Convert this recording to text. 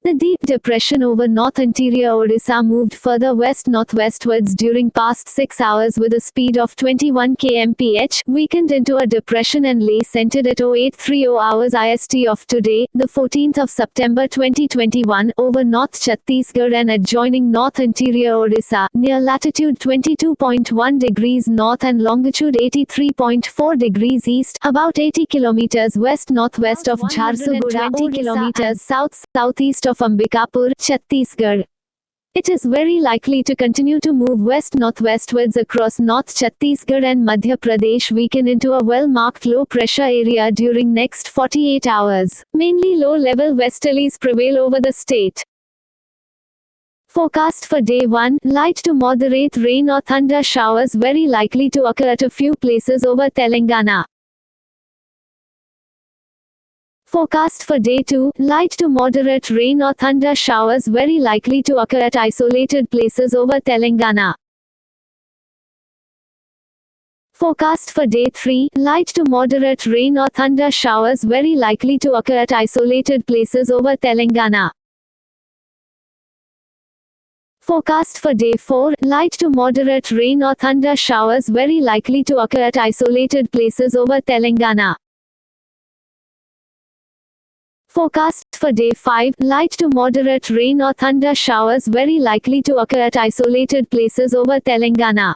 The deep depression over North Interior Odisha moved further west-northwestwards during past 6 hours with a speed of 21 kmph, weakened into a depression and lay centered at 0830 hours IST of today, the 14th of September 2021, over North Chhattisgarh and adjoining North Interior Odisha, near latitude 22.1 degrees north and longitude 83.4 degrees east, about 80 kilometers west-northwest of Jharsuguda, 20 kilometers south-southeast of Ambikapur, Chhattisgarh. It is very likely to continue to move west-northwestwards across North Chhattisgarh and Madhya Pradesh, weaken into a well-marked low-pressure area during next 48 hours. Mainly low-level westerlies prevail over the state. Forecast for day 1, light to moderate rain or thunder showers very likely to occur at a few places over Telangana. Forecast for day 2, light to moderate rain or thunder showers very likely to occur at isolated places over Telangana. Forecast for day 3, light to moderate rain or thunder showers very likely to occur at isolated places over Telangana. Forecast for day 4, light to moderate rain or thunder showers very likely to occur at isolated places over Telangana. Forecast for day 5, light to moderate rain or thunder showers very likely to occur at isolated places over Telangana.